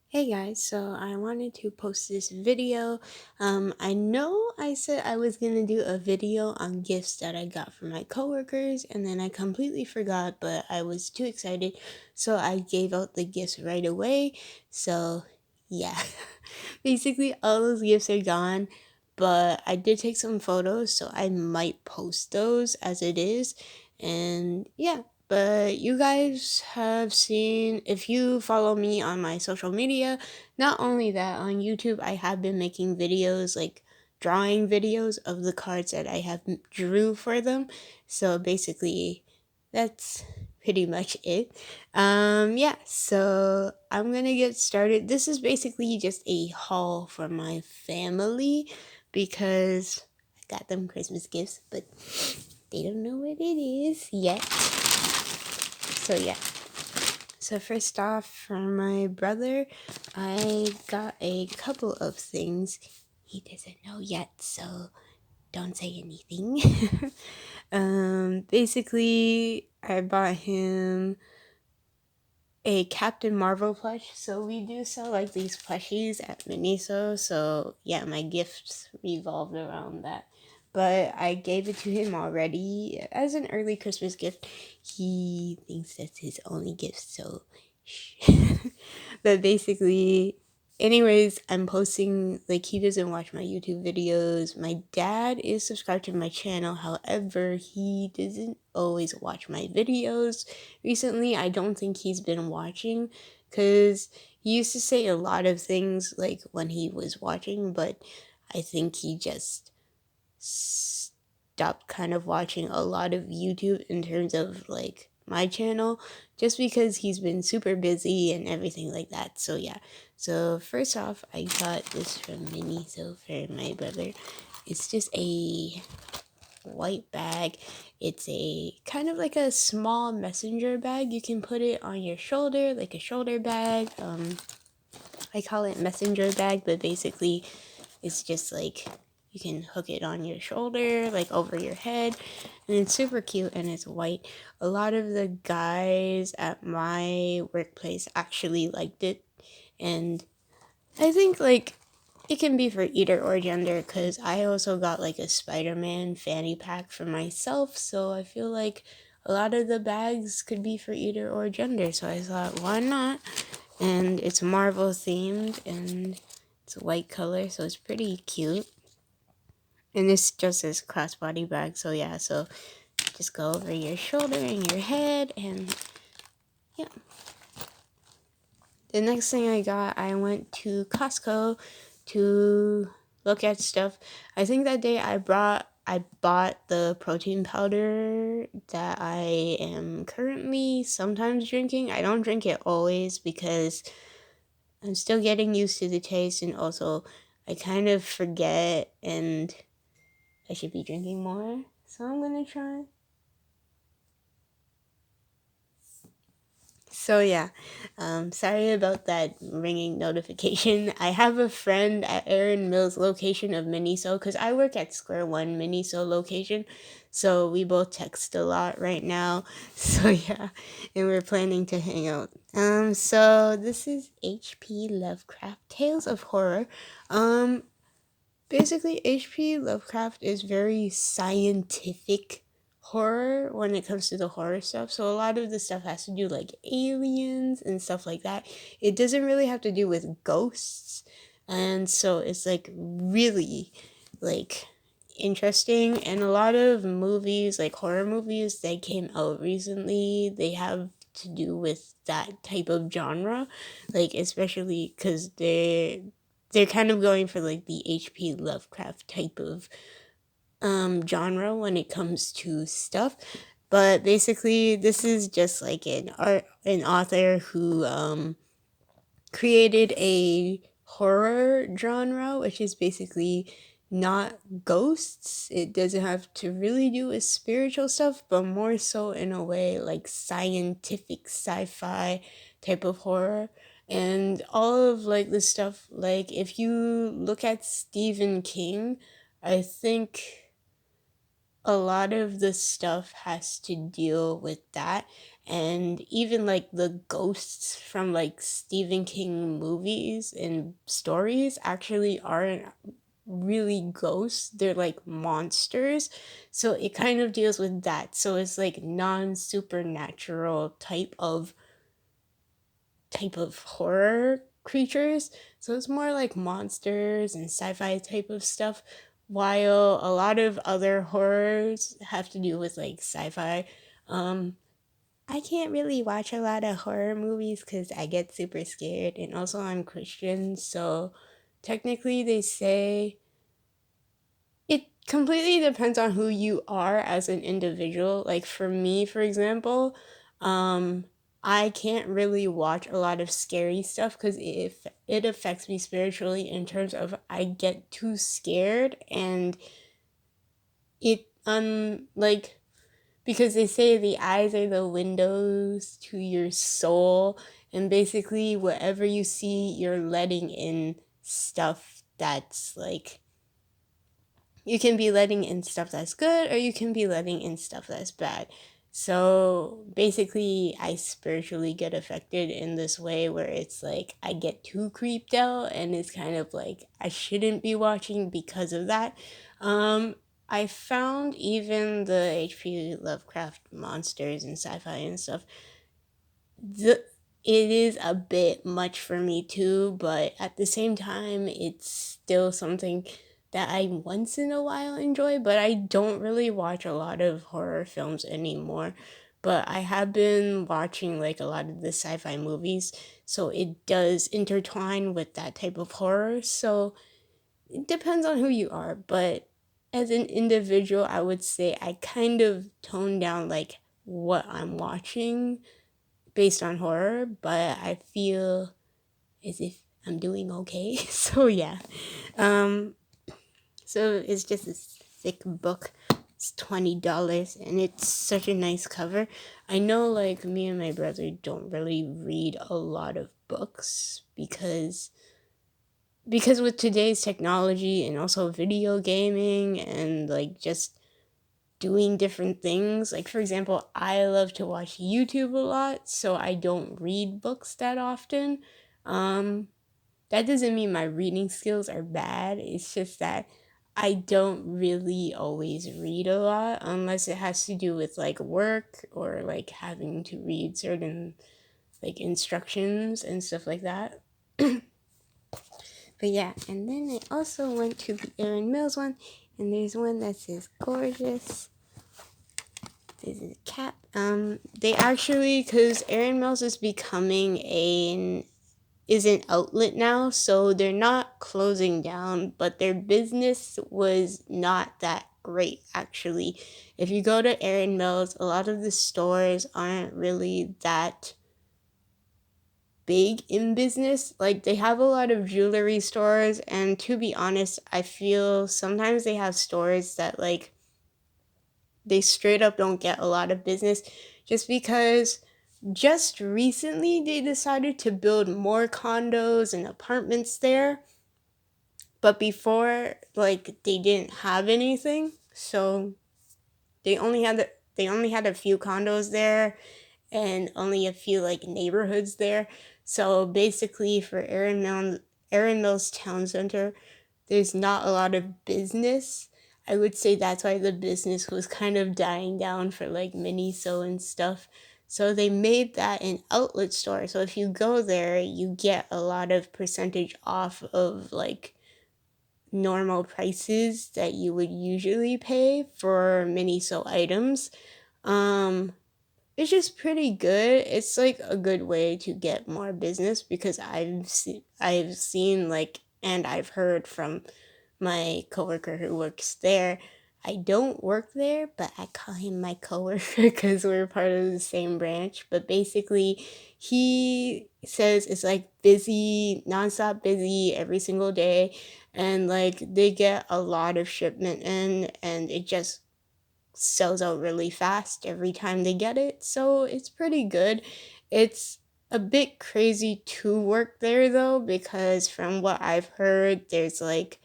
Hey guys, so I wanted to post this video. I know I said I was gonna do a video on gifts that I got from my coworkers, and then I completely forgot, but I was too excited, so I gave out the gifts right away. So yeah, basically all those gifts are gone, but I did take some photos, so I might post those as it is, and yeah. But you guys have seen, if you follow me on my social media, not only that, on YouTube, I have been making videos, like drawing videos of the cards that I have drew for them. So basically, that's pretty much it. Yeah, so I'm gonna get started. This is basically just a haul for my family because I got them Christmas gifts, but they don't know what it is yet. So yeah. So first off, for my brother, I got a couple of things. He doesn't know yet, so don't say anything. Basically, I bought him a Captain Marvel plush. So we do sell like these plushies at Miniso. So yeah, my gifts revolved around that. But I gave it to him already as an early Christmas gift. He thinks that's his only gift, so shh. But basically, anyways, I'm posting, like, he doesn't watch my YouTube videos. My dad is subscribed to my channel, however, he doesn't always watch my videos. Recently, I don't think he's been watching because he used to say a lot of things like when he was watching, but I think he just stopped kind of watching a lot of YouTube in terms of like my channel just because he's been super busy and everything like that. So yeah. So first off, I got this from Miniso for my brother. It's just a white bag. It's a kind of like a small messenger bag. You can put it on your shoulder, like a shoulder bag. I call it messenger bag, but basically it's just like you can hook it on your shoulder, like over your head, and it's super cute and it's white. A lot of the guys at my workplace actually liked it, and I think like it can be for either or gender because I also got like a Spider-Man fanny pack for myself, so I feel like a lot of the bags could be for either or gender. So I thought, why not? And it's Marvel themed and it's a white color, so it's pretty cute. And it's just this crossbody bag, so yeah, so just go over your shoulder and your head, and yeah. The next thing I got, I went to Costco to look at stuff. I think that day I bought the protein powder that I am currently sometimes drinking. I don't drink it always because I'm still getting used to the taste, and also I kind of forget and I should be drinking more. So I'm gonna try. So yeah, sorry about that ringing notification. I have a friend at Aaron Mills location of Miniso because I work at Square One Miniso location, so we both text a lot right now. So yeah, and we're planning to hang out. So this is H.P. Lovecraft Tales of Horror. Um, Basically, H.P. Lovecraft is very scientific horror when it comes to the horror stuff. So a lot of the stuff has to do like aliens and stuff like that. It doesn't really have to do with ghosts. And so it's like really like interesting, and a lot of movies, like horror movies that came out recently, they have to do with that type of genre, like especially because they're kind of going for like the H.P. Lovecraft type of genre when it comes to stuff. But basically, this is just like an author who created a horror genre, which is basically not ghosts. It doesn't have to really do with spiritual stuff, but more so in a way like scientific sci-fi type of horror. And all of like the stuff, like if you look at Stephen King, I think a lot of the stuff has to deal with that. and even like the ghosts from like Stephen King movies and stories actually aren't really ghosts, they're like monsters. So it kind of deals with that. So it's like non-supernatural type of horror creatures. So it's more like monsters and sci-fi type of stuff, while a lot of other horrors have to do with like sci-fi. I can't really watch a lot of horror movies because I get super scared, and also I'm Christian, so technically they say it completely depends on who you are as an individual. Like for me, for example, um, I can't really watch a lot of scary stuff because it affects me spiritually in terms of I get too scared, and it like because they say the eyes are the windows to your soul, and basically whatever you see, you're letting in stuff that's like, you can be letting in stuff that's good, or you can be letting in stuff that's bad. So basically, I spiritually get affected in this way where it's like I get too creeped out, and it's kind of like I shouldn't be watching because of that. Um, I found even the H.P. Lovecraft monsters and sci-fi and stuff, the it is a bit much for me too, but at the same time, it's still something that I once in a while enjoy, but I don't really watch a lot of horror films anymore. But I have been watching like a lot of the sci-fi movies, so it does intertwine with that type of horror. So it depends on who you are, but as an individual, I would say I kind of tone down like what I'm watching based on horror, but I feel as if I'm doing okay. So yeah. Um so it's just this thick book. It's $20 and it's such a nice cover. I know like me and my brother don't really read a lot of books because with today's technology and also video gaming and like just doing different things. Like, for example, I love to watch YouTube a lot, so I don't read books that often. Um, that doesn't mean my reading skills are bad. It's just that I don't really always read a lot unless it has to do with like work or like having to read certain like instructions and stuff like that. But yeah, and then I also went to the Aaron Mills one, and there's one that says gorgeous. This is a cat. They actually, because Aaron Mills is becoming an outlet now, so they're not closing down, but their business was not that great actually. If you go to Aaron Mills, a lot of the stores aren't really that big in business. Like they have a lot of jewelry stores, and to be honest, I feel sometimes they have stores that like they straight up don't get a lot of business just because just recently they decided to build more condos and apartments there, but before like they didn't have anything, so they only had a few condos there and only a few like neighborhoods there. So basically for Aaron Mills Town Center, there's not a lot of business. I would say that's why the business was kind of dying down for like Miniso and stuff. So they made that an outlet store. So if you go there, you get a lot of percentage off of like normal prices that you would usually pay for Miniso items. Um, it's just pretty good. It's like a good way to get more business because I've seen like and I've heard from my coworker who works there. I don't work there, but I call him my coworker because we're part of the same branch. But basically, he says it's like busy, nonstop busy every single day, and like they get a lot of shipment in, and it just sells out really fast every time they get it. So it's pretty good. It's a bit crazy to work there though, because from what I've heard, there's like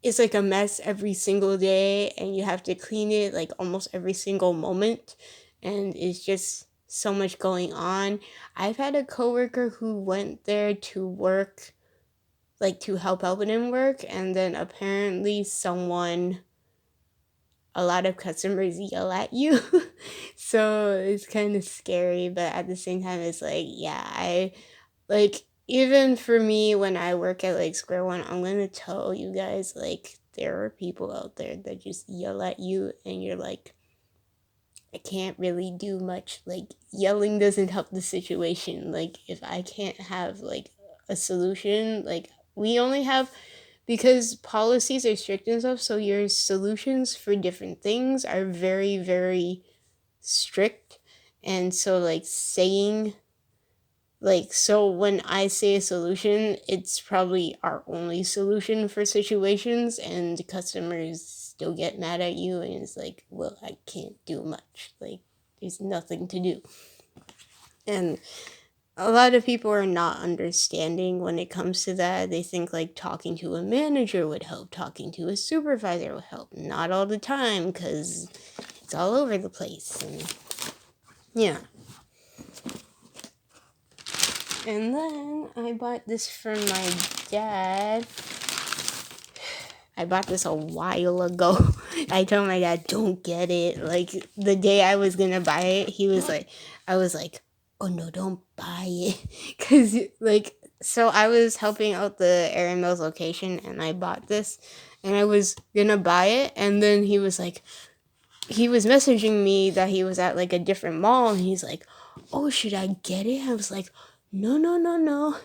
it's like a mess every single day and you have to clean it like almost every single moment. and it's just so much going on. I've had a coworker who went there to work, like to help out with him work, and then apparently a lot of customers yell at you. So it's kind of scary, but at the same time it's like, yeah, I like, even for me when I work at like Square One, I'm gonna tell you guys, like, there are people out there that just yell at you and you're like, I can't really do much. Like, yelling doesn't help the situation. Like, if I can't have like a solution, like, we only have, because policies are strict and stuff, so your solutions for different things are very, very strict. And so like saying, like, so when I say a solution, it's probably our only solution for situations, and customers still get mad at you, and it's like, well, I can't do much. Like, there's nothing to do. And a lot of people are not understanding when it comes to that. They think like talking to a manager would help, talking to a supervisor would help. Not all the time, because it's all over the place. And yeah. And then I bought this from my dad. I bought this a while ago. I told my dad, don't get it. Like, the day I was gonna buy it, he was like, I was like, oh no, don't buy it. Cause like, so I was helping out the Aaron Mills location and I bought this and I was gonna buy it. And then he was like, he was messaging me that he was at like a different mall and he's like, oh, should I get it? I was like, no, no, no, no,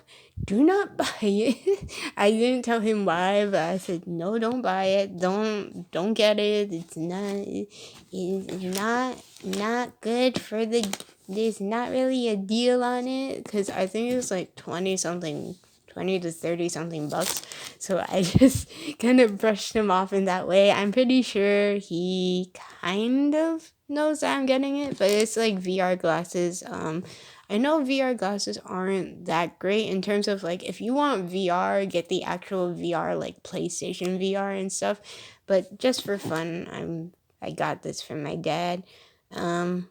do not buy it. I didn't tell him why, but I said, no, don't buy it. Don't get it. It's not good for there's not really a deal on it. Cause I think it was like 20 to 30 something bucks. So I just kind of brushed him off in that way. I'm pretty sure he kind of knows that I'm getting it, but it's like VR glasses. I know VR glasses aren't that great in terms of like, if you want VR, get the actual VR, like PlayStation VR and stuff. But just for fun, I got this from my dad. The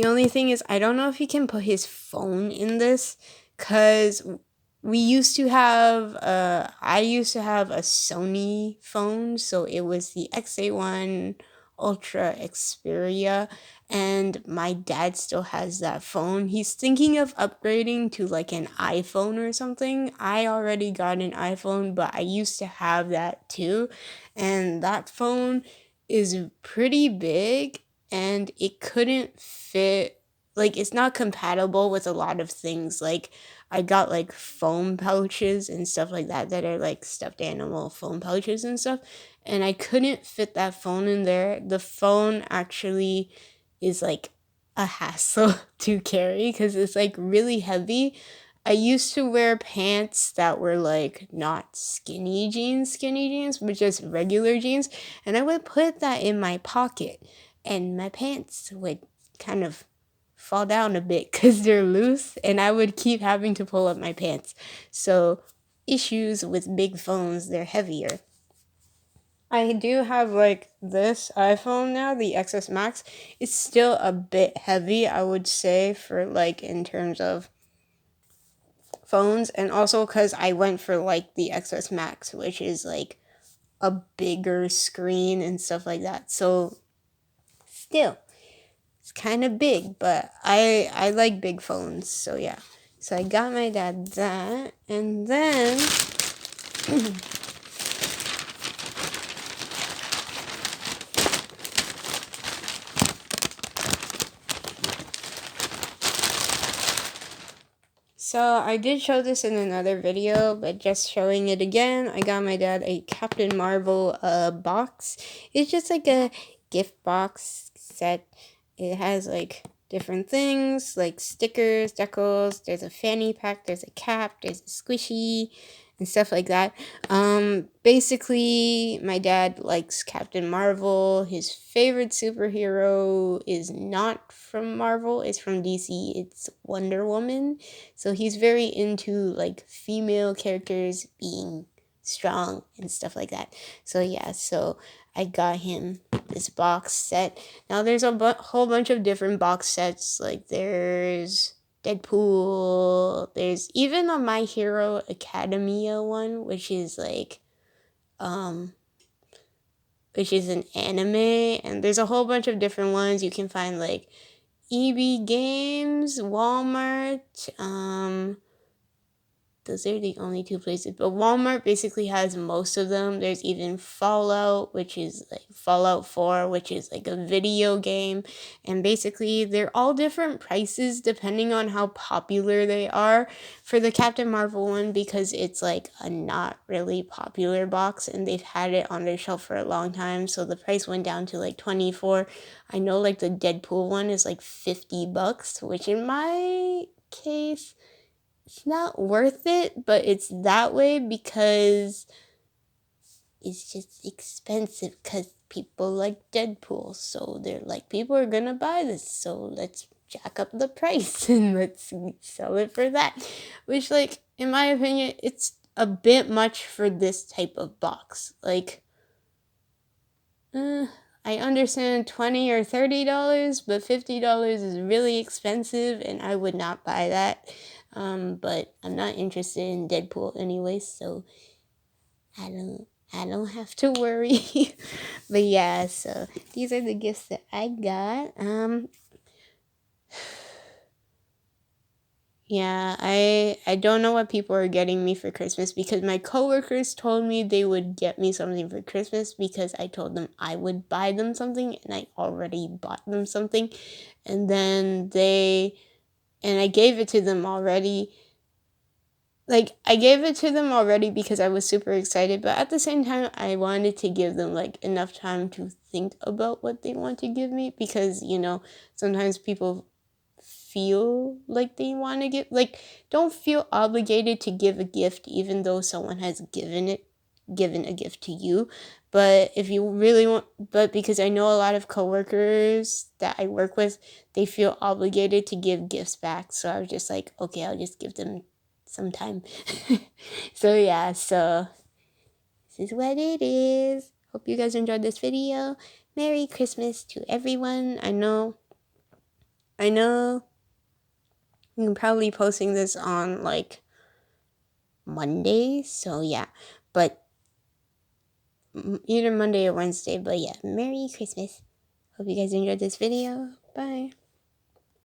only thing is, I don't know if he can put his phone in this, because I used to have a Sony phone, so it was the XA1 Ultra Xperia, and my dad still has that phone. He's thinking of upgrading to like an iPhone or something. I already got an iPhone, but I used to have that too, and that phone is pretty big and it couldn't fit, like, it's not compatible with a lot of things. Like, I got like foam pouches and stuff like that are like stuffed animal foam pouches and stuff, and I couldn't fit that phone in there. The phone actually is like a hassle to carry because it's like really heavy. I used to wear pants that were like not skinny jeans, but just regular jeans, and I would put that in my pocket and my pants would kind of fall down a bit because they're loose, and I would keep having to pull up my pants. So, issues with big phones, they're heavier. I do have like this iPhone now, the XS Max. It's still a bit heavy, I would say, for like in terms of phones, and also because I went for like the XS Max, which is like a bigger screen and stuff like that. So, still, it's kind of big, but I like big phones, so yeah. So I got my dad that, and then so I did show this in another video, but just showing it again, I got my dad a Captain Marvel box. It's just like a gift box set. It has like different things like stickers, decals, there's a fanny pack, there's a cap, there's a squishy, and stuff like that. Basically, my dad likes Captain Marvel. His favorite superhero is not from Marvel, it's from DC. It's Wonder Woman. So he's very into like female characters being strong and stuff like that. So yeah, so I got him this box set. Now there's a whole bunch of different box sets. Like there's Deadpool. There's even a My Hero Academia one, which is like, which is an anime. And there's a whole bunch of different ones. You can find like EB Games, Walmart, those are the only two places. But Walmart basically has most of them. There's even Fallout, which is like Fallout 4, which is like a video game. And basically, they're all different prices depending on how popular they are. For the Captain Marvel one, because it's like a not really popular box and they've had it on their shelf for a long time. So the price went down to like 24. I know like the Deadpool one is like $50, which in my case, it's not worth it, but it's that way because it's just expensive because people like Deadpool. So they're like, people are gonna buy this, so let's jack up the price and let's sell it for that. Which, like, in my opinion, it's a bit much for this type of box. Like, I understand $20 or $30, but $50 is really expensive, and I would not buy that. But I'm not interested in Deadpool anyway, so I don't have to worry. But yeah, so these are the gifts that I got. Yeah, I don't know what people are getting me for Christmas because my coworkers told me they would get me something for Christmas because I told them I would buy them something and I already bought them something. And then I gave it to them already. Like, I gave it to them already because I was super excited, but at the same time, I wanted to give them, like, enough time to think about what they want to give me because, you know, sometimes people feel like they want to give, like, don't feel obligated to give a gift even though someone has given a gift to you. But if you really want, but because I know a lot of coworkers that I work with, they feel obligated to give gifts back. So I was just like, okay, I'll just give them some time. So yeah, so this is what it is. Hope you guys enjoyed this video. Merry Christmas to everyone. I know I'm probably posting this on like Monday, so yeah, but either Monday or Wednesday, but yeah, Merry Christmas. Hope you guys enjoyed this video. Bye.